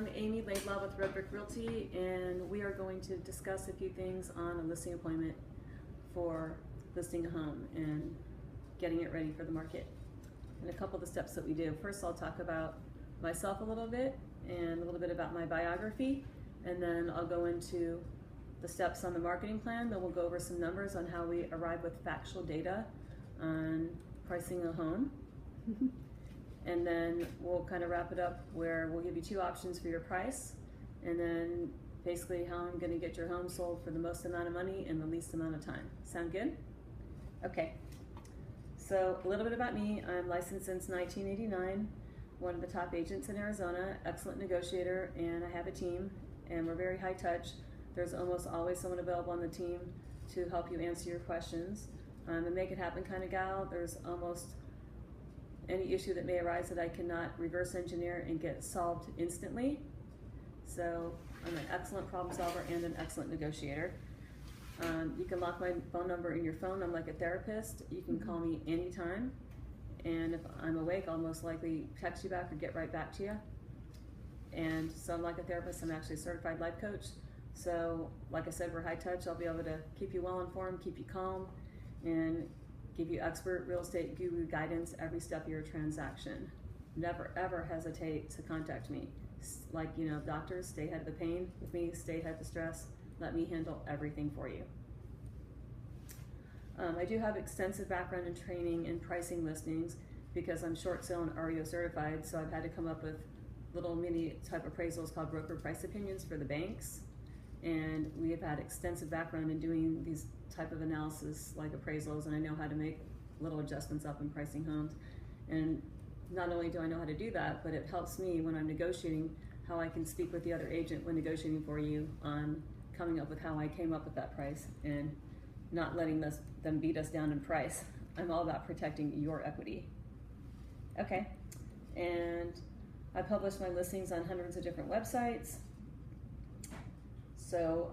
I'm Amy Laidlaw with Realty, and we are going to discuss a few things on a listing appointment for listing a home and getting it ready for the market. And a couple of the steps that we do. First, I'll talk about myself a little bit and a little bit about my biography, and then I'll go into the steps on the marketing plan. Then we'll go over some numbers on how we arrive with factual data on pricing a home. And then we'll kind of wrap it up where we'll give you two options for your price, and then basically how I'm going to get your home sold for the most amount of money in the least amount of time. Sound good? Okay. So a little bit about me. I'm licensed since 1989, one of the top agents in Arizona, excellent negotiator, and I have a team, and we're very high touch. There's almost always someone available on the team to help you answer your questions. I'm a make it happen kind of gal. There's almost any issue that may arise that I cannot reverse engineer and get solved instantly. So I'm an excellent problem solver and an excellent negotiator. You can lock my phone number in your phone. I'm like a therapist. You can call me anytime. And if I'm awake, I'll most likely text you back or get right back to you. And so I'm like a therapist. I'm actually a certified life coach. So like I said, we're high touch. I'll be able to keep you well informed, keep you calm, and give you expert real estate guru guidance every step of your transaction. Never ever hesitate to contact me. Like, you know, doctors, stay ahead of the pain with me, stay ahead of the stress. Let me handle everything for you. I do have extensive background in training and pricing listings because I'm short sale and REO certified, so I've had to come up with little mini type appraisals called broker price opinions for the banks. And we have had extensive background in doing these type of analysis like appraisals, and I know how to make little adjustments up in pricing homes. And not only do I know how to do that, but it helps me when I'm negotiating how I can speak with the other agent when negotiating for you on coming up with how I came up with that price and not letting them beat us down in price. I'm all about protecting your equity. Okay, and I publish my listings on hundreds of different websites. So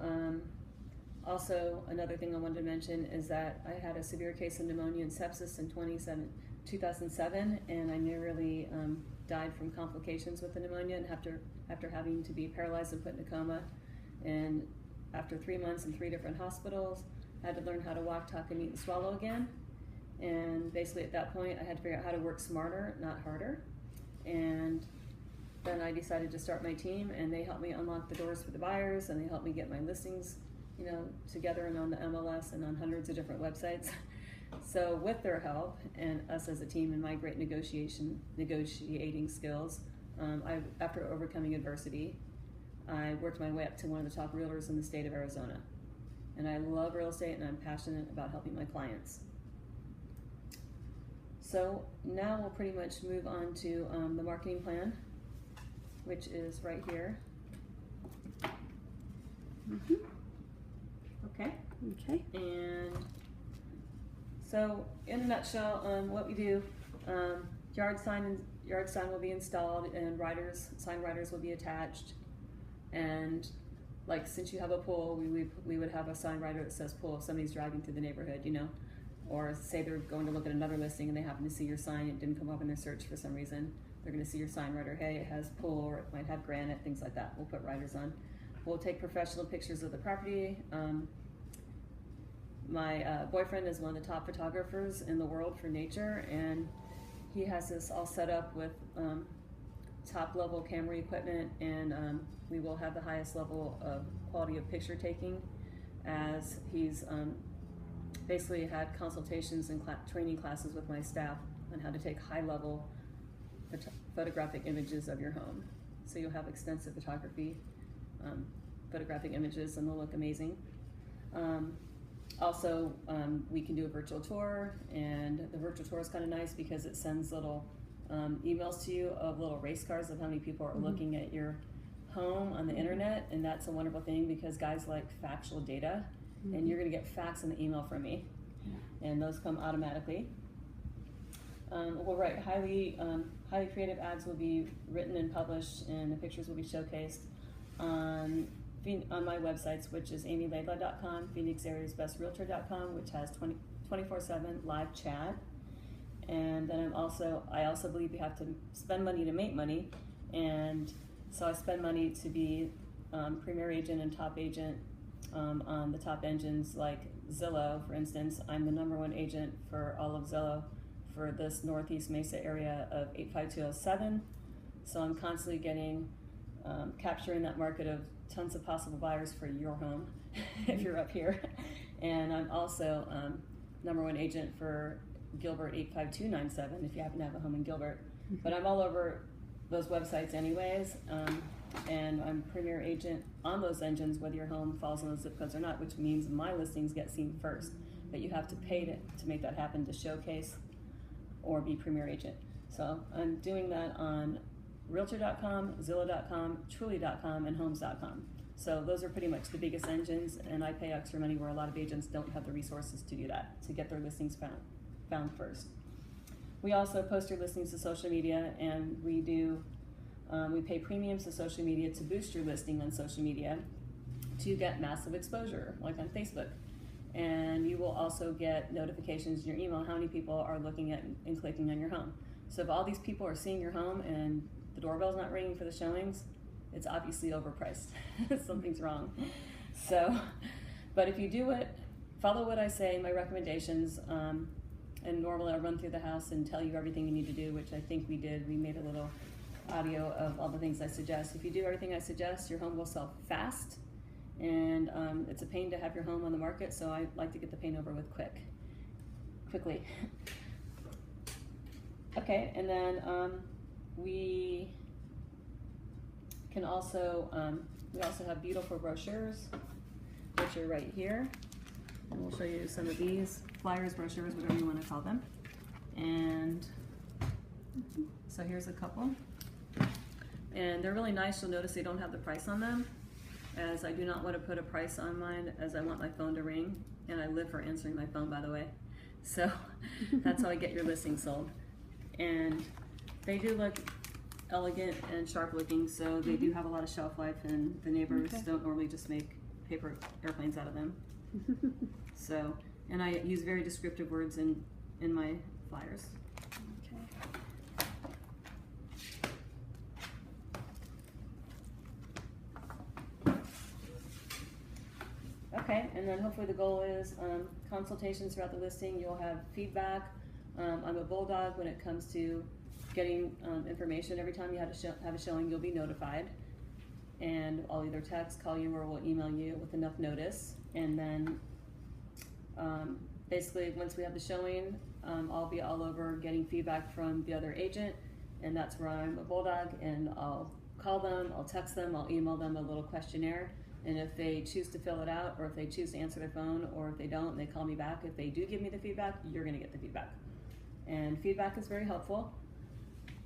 also another thing I wanted to mention is that I had a severe case of pneumonia and sepsis in 2007, and I nearly died from complications with the pneumonia, and after having to be paralyzed and put in a coma. And after 3 months in 3 different hospitals, I had to learn how to walk, talk, and eat and swallow again. And basically at that point, I had to figure out how to work smarter, not harder. And then I decided to start my team, and they helped me unlock the doors for the buyers, and they helped me get my listings, you know, together and on the MLS and on hundreds of different websites. So with their help and us as a team and my great negotiating skills, after overcoming adversity, I worked my way up to one of the top realtors in the state of Arizona. And I love real estate, and I'm passionate about helping my clients. So now we'll pretty much move on to the marketing plan, which is right here. Okay. Okay. And so, in a nutshell, what we do, yard sign will be installed, and sign riders will be attached. And like, since you have a pool, we would have a sign rider that says pool if somebody's driving through the neighborhood, you know, or say they're going to look at another listing and they happen to see your sign, it didn't come up in their search for some reason. They're going to see your sign rider, hey, it has pool, or it might have granite, things like that. We'll put riders on. We'll take professional pictures of the property. My boyfriend is one of the top photographers in the world for nature, and he has this all set up with top level camera equipment, and we will have the highest level of quality of picture taking, as he's basically had consultations and training classes with my staff on how to take high level photographic images of your home. So you'll have extensive photographic images, and they'll look amazing. Also, we can do a virtual tour, and the virtual tour is kind of nice because it sends little emails to you of little race cars of how many people are looking at your home on the internet, and that's a wonderful thing because guys like factual data, and you're going to get facts in the email from me, and those come automatically. We'll write highly creative ads will be written and published, and the pictures will be showcased on my websites, which is amylaidlaw.com, phoenixareasbestrealtor.com, which has 24/7 live chat. And then I also believe you have to spend money to make money, and So I spend money to be premier agent and top agent on the top engines like Zillow, for instance. I'm the #1 agent for all of Zillow for this Northeast Mesa area of 85207. So I'm constantly capturing that market of tons of possible buyers for your home if you're up here. And I'm also #1 agent for Gilbert 85297 if you happen to have a home in Gilbert. But I'm all over those websites anyways, and I'm premier agent on those engines whether your home falls on those zip codes or not, which means my listings get seen first. But you have to pay to make that happen, to showcase or be premier agent. So I'm doing that on Realtor.com, Zillow.com, Truly.com, and Homes.com. So those are pretty much the biggest engines, and I pay extra money where a lot of agents don't have the resources to do that, to get their listings found first. We also post our listings to social media, and we pay premiums to social media to boost your listing on social media to get massive exposure, like on Facebook. And you will also get notifications in your email how many people are looking at and clicking on your home. So if all these people are seeing your home and the doorbell's not ringing for the showings, it's obviously overpriced. Something's wrong. So, but if you follow what I say, my recommendations, and normally I'll run through the house and tell you everything you need to do, which I think we did. We made a little audio of all the things I suggest. If you do everything I suggest, your home will sell fast, and it's a pain to have your home on the market, so I like to get the pain over with quickly. Okay, and then we also have beautiful brochures, which are right here, and we'll show you some of these flyers, brochures, whatever you want to call them. And so here's a couple, and they're really nice. You'll notice they don't have the price on them, as I do not want to put a price on mine, as I want my phone to ring, and I live for answering my phone, by the way. So that's how I get your listing sold. And they do look elegant and sharp looking, so they do have a lot of shelf life, and the neighbors don't normally just make paper airplanes out of them. So, and I use very descriptive words in my flyers. Okay, and then hopefully the goal is consultations throughout the listing. You'll have feedback. I'm a bulldog when it comes to getting information. Every time you have a showing, you'll be notified. And I'll either text, call you, or we'll email you with enough notice. And then basically once we have the showing, I'll be all over getting feedback from the other agent, and that's where I'm a bulldog, and I'll call them, I'll text them, I'll email them a little questionnaire. And if they choose to fill it out, or if they choose to answer their phone, or if they don't, they call me back. If they do give me the feedback, you're gonna get the feedback. And feedback is very helpful.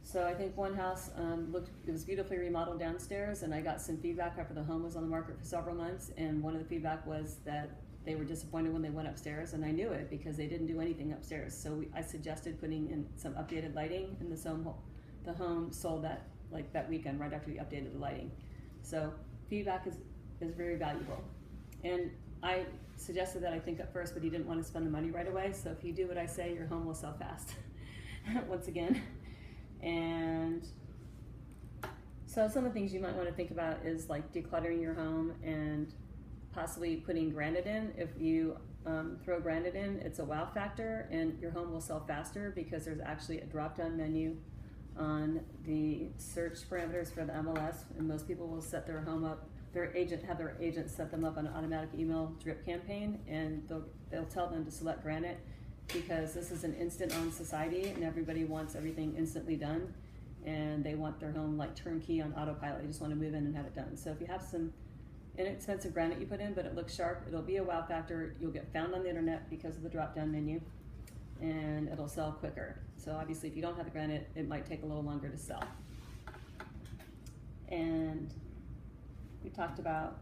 So I think one house it was beautifully remodeled downstairs, and I got some feedback after the home was on the market for several months, and one of the feedback was that they were disappointed when they went upstairs, and I knew it because they didn't do anything upstairs. So I suggested putting in some updated lighting, and the home sold that weekend right after we updated the lighting. So feedback is very valuable. And I suggested that I think at first, but he didn't want to spend the money right away. So if you do what I say, your home will sell fast. Once again. And so some of the things you might want to think about is like decluttering your home and possibly putting granite in. If you throw granite in, it's a wow factor, and your home will sell faster because there's actually a drop-down menu on the search parameters for the MLS, and most people will set their home up. Have their agent set them up on an automatic email drip campaign, and they'll tell them to select granite because this is an instant on society, and everybody wants everything instantly done, and they want their home like turnkey on autopilot. They just want to move in and have it done. So if you have some inexpensive granite you put in, but it looks sharp, it'll be a wow factor. You'll get found on the internet because of the drop-down menu, and it'll sell quicker. So obviously if you don't have the granite, it might take a little longer to sell. And we talked about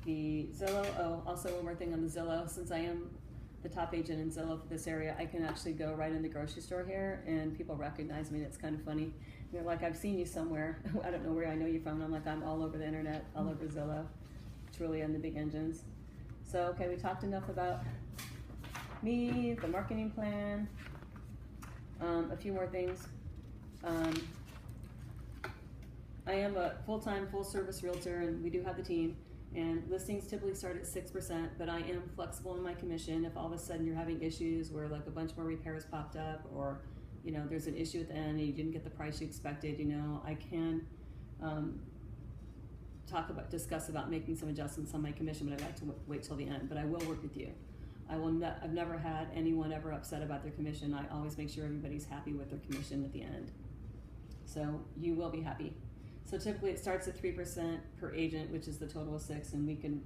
the Zillow. Oh, also one more thing on the Zillow. Since I am the top agent in Zillow for this area, I can actually go right in the grocery store here, and people recognize me, and it's kind of funny. They're like, I've seen you somewhere. I don't know where I know you from. I'm like, I'm all over the internet, all over Zillow, Truly, and the big engines. So, okay, we talked enough about me, the marketing plan, a few more things. I am a full-time, full-service realtor, and we do have the team. And listings typically start at 6%, but I am flexible in my commission. If all of a sudden you're having issues where like a bunch more repairs popped up, or there's an issue at the end and you didn't get the price you expected, I can discuss about making some adjustments on my commission, but I'd like to wait till the end. But I will work with you. I've never had anyone ever upset about their commission. I always make sure everybody's happy with their commission at the end. So you will be happy. So typically it starts at 3% per agent, which is the total of 6, and we can,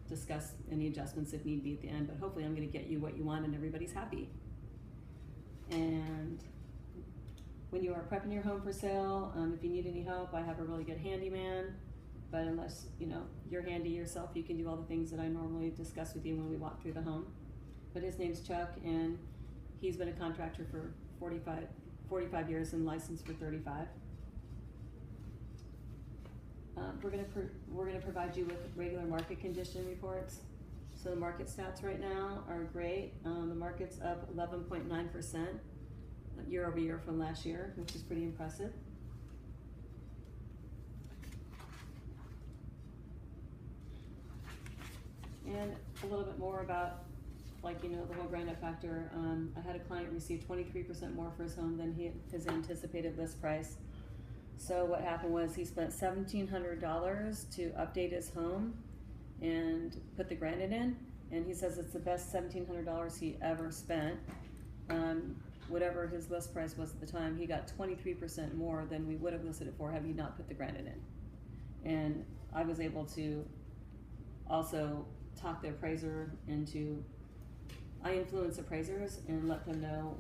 discuss any adjustments if need be at the end, but hopefully I'm gonna get you what you want and everybody's happy. And when you are prepping your home for sale, if you need any help, I have a really good handyman, but unless, you're handy yourself, you can do all the things that I normally discuss with you when we walk through the home. But his name's Chuck, and he's been a contractor for 45 years and licensed for 35. We're gonna provide you with regular market condition reports. So the market stats right now are great. The market's up 11.9% year over year from last year, which is pretty impressive. And a little bit more about, the whole grind up factor. I had a client receive 23% more for his home than his anticipated list price. So what happened was he spent $1,700 to update his home and put the granite in, and he says it's the best $1,700 he ever spent. Whatever his list price was at the time, he got 23% more than we would have listed it for had he not put the granite in. And I was able to also talk the appraiser into, I influence appraisers and let them know,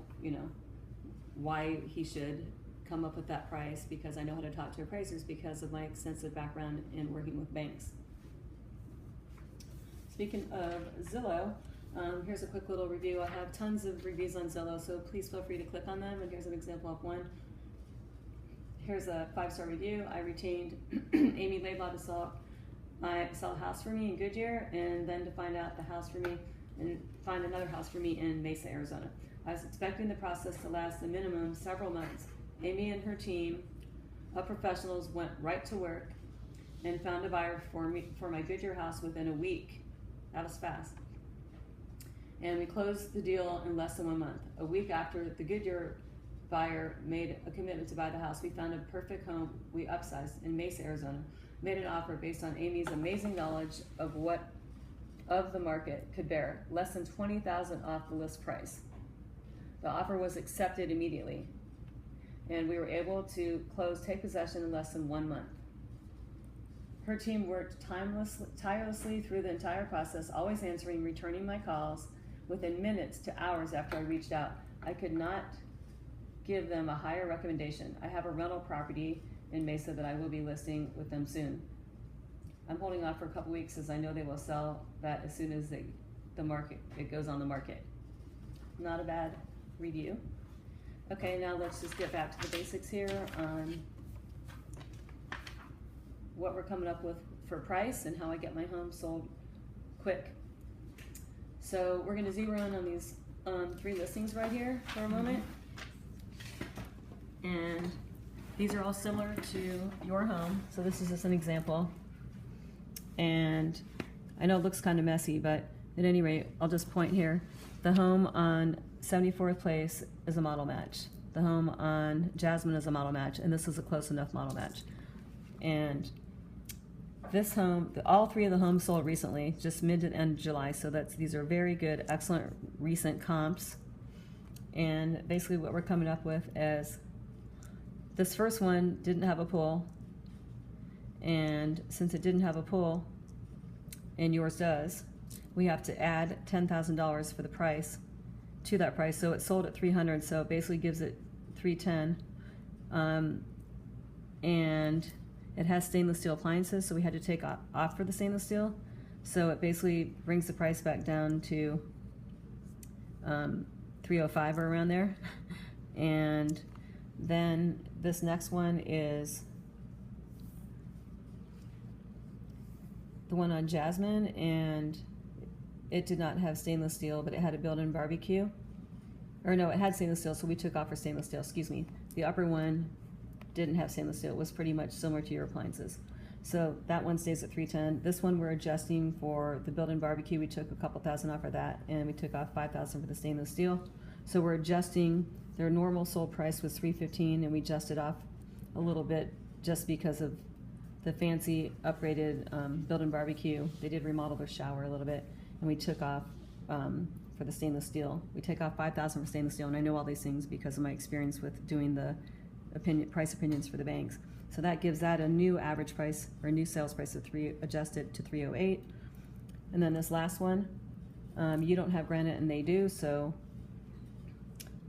why he should come up with that price, because I know how to talk to appraisers because of my extensive background in working with banks. Speaking of Zillow, here's a quick little review. I have tons of reviews on Zillow, so please feel free to click on them, and here's an example of one. Here's a 5-star review. I retained Amy Laidlaw to sell a house for me in Goodyear, and then to find out the house for me and find another house for me in Mesa, Arizona. I was expecting the process to last a minimum several months. Amy and her team of professionals went right to work and found a buyer for my Goodyear house within a week. That was fast. And we closed the deal in less than 1 month. A week after the Goodyear buyer made a commitment to buy the house, we found a perfect home we upsized in Mesa, Arizona. Made an offer based on Amy's amazing knowledge of what the market could bear, less than $20,000 off the list price. The offer was accepted immediately, and we were able to take possession in less than 1 month. Her team worked tirelessly through the entire process, always answering, returning my calls within minutes to hours after I reached out. I could not give them a higher recommendation. I have a rental property in Mesa that I will be listing with them soon. I'm holding off for a couple weeks as I know they will sell that as soon as it goes on the market. Not a bad review. Okay, now let's just get back to the basics here on what we're coming up with for price and how I get my home sold quick. So we're gonna zero in on these 3 listings right here for a moment. And these are all similar to your home. So this is just an example. And I know it looks kind of messy, but at any rate, I'll just point here. The home on 74th Place is a model match. The home on Jasmine is a model match, and this is a close enough model match. And this home, all 3 of the homes sold recently, just mid to end of July, so these are very good, excellent recent comps. And basically what we're coming up with is this first one didn't have a pool, and since it didn't have a pool, and yours does, we have to add $10,000 for the price to that price. So it sold at $300,000, so it basically gives it $310,000. And it has stainless steel appliances, so we had to take off for the stainless steel. So it basically brings the price back down to $305 or around there. And then this next one is the one on Jasmine, and it did not have stainless steel, but it had a built-in barbecue. Or no, it had stainless steel, so we took off for stainless steel, excuse me. The upper one didn't have stainless steel. It was pretty much similar to your appliances. So that one stays at 310. This one we're adjusting for the built-in barbecue. We took a couple thousand off for that, and we took off 5,000 for the stainless steel. So we're adjusting. Their normal sold price was 315, and we adjusted off a little bit just because of the fancy upgraded built-in barbecue. They did remodel their shower a little bit, and we took off for the stainless steel. We take off 5,000 for stainless steel, and I know all these things because of my experience with doing the price opinions for the banks. So that gives that a new average price, or a new sales price of adjusted to 308. And then this last one, you don't have granite and they do, so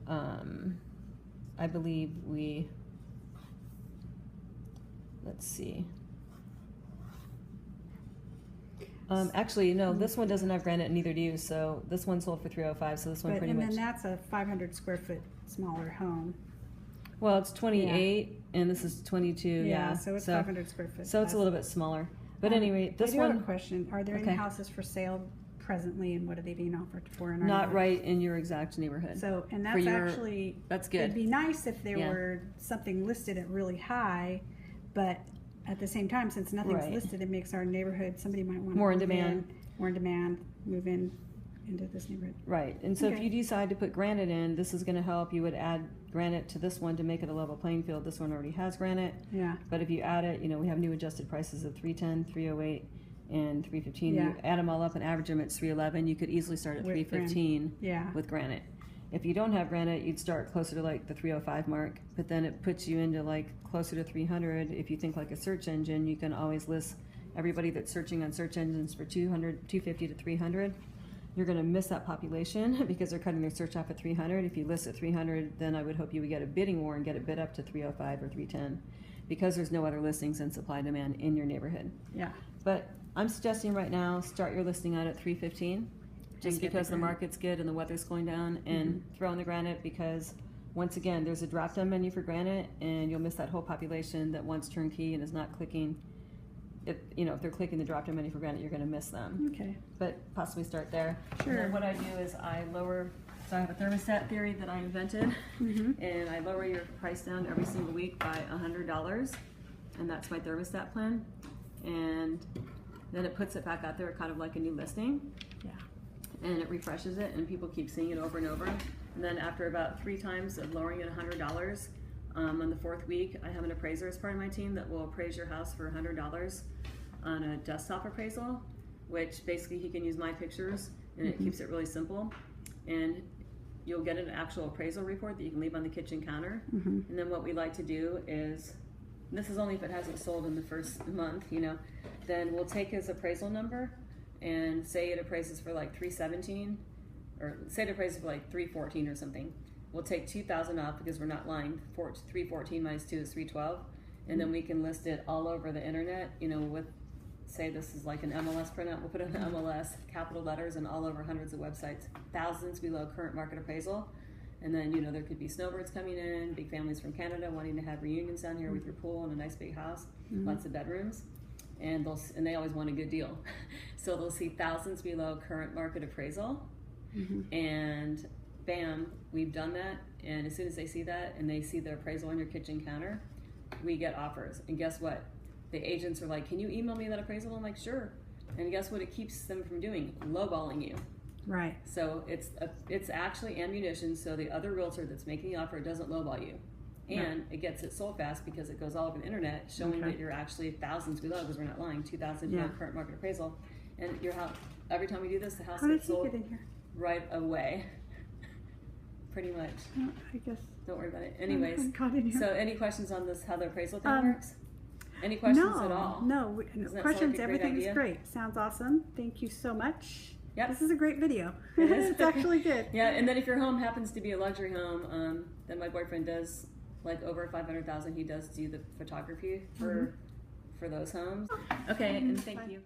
I believe let's see. Actually, no, this one doesn't have granite and neither do you, so this one sold for 305, so this one pretty much. And then that's a 500 square foot smaller home. Well, it's 28, and this is 22, yeah. So it's 500 square foot. So it's a little bit smaller. But anyway, this one. I have a question. Are there any houses for sale presently, and what are they being offered for? In our Not right in your exact neighborhood. So, and that's actually, that's good. It'd be nice if there were something listed at really high, but at the same time, since nothing's listed, it makes our neighborhood, somebody might want more in demand, move in into this neighborhood. Right, and so if you decide to put granite in, this is going to help. You would add granite to this one to make it a level playing field. This one already has granite. Yeah. But if you add it, we have new adjusted prices of 310, 308, and 315. Yeah. You add them all up and average them at 311. You could easily start at 315 with granite. If you don't have granite, you'd start closer to like the 305 mark, but then it puts you into like closer to 300. If you think like a search engine, you can always list everybody that's searching on search engines for 200, 250 to 300. You're going to miss that population because they're cutting their search off at 300. If you list at 300, then I would hope you would get a bidding war and get it bid up to 305 or 310 because there's no other listings and supply demand in your neighborhood. Yeah. But I'm suggesting right now, start your listing out at 315 just because the market's good and the weather's going down, and throw in the granite because once again, there's a drop-down menu for granite, and you'll miss that whole population that wants turnkey and is not clicking. If they're clicking the drop-down menu for granite, you're going to miss them. Okay. But possibly start there. Sure. And then what I do is I lower. So I have a thermostat theory that I invented, and I lower your price down every single week by $100, and that's my thermostat plan. And then it puts it back out there, kind of like a new listing. Yeah. And it refreshes it, and people keep seeing it over and over. And then after about 3 times of lowering it $100, on the 4th week, I have an appraiser as part of my team that will appraise your house for $100 on a desktop appraisal, which basically he can use my pictures, and it keeps it really simple. And you'll get an actual appraisal report that you can leave on the kitchen counter. And then what we like to do is, and this is only if it hasn't sold in the first month, then we'll take his appraisal number and say it appraises for like 317, or say it appraises for like 314 or something. We'll take 2,000 off because we're not lying. 314 minus 2 is 312, and then we can list it all over the internet. With, say this is like an MLS printout, we'll put it in MLS, capital letters, and all over hundreds of websites, thousands below current market appraisal. And then there could be snowbirds coming in, big families from Canada wanting to have reunions down here with your pool and a nice big house, lots of bedrooms, and they always want a good deal. So they'll see thousands below current market appraisal, and bam, we've done that. And as soon as they see that and they see the appraisal on your kitchen counter, we get offers. And guess what? The agents are like, "Can you email me that appraisal?" I'm like, "Sure." And guess what it keeps them from doing? Lowballing you. Right. So it's actually ammunition, so the other realtor that's making the offer doesn't lowball you. And it gets it sold fast because it goes all over the internet, showing that you're actually thousands below, because we're not lying, 2,000 below current market appraisal. And your house, every time we do this, the house gets sold get in here? right away. Pretty much. I guess. Don't worry about it. Anyways, in here. So any questions on this, how the appraisal thing works? Any questions at all? No, questions. Everything's great. Sounds awesome. Thank you so much. Yep. This is a great video. It is. It's actually good. Yeah, and then if your home happens to be a luxury home, then my boyfriend does, like over 500,000, he does do the photography for those homes. Okay, and thank you.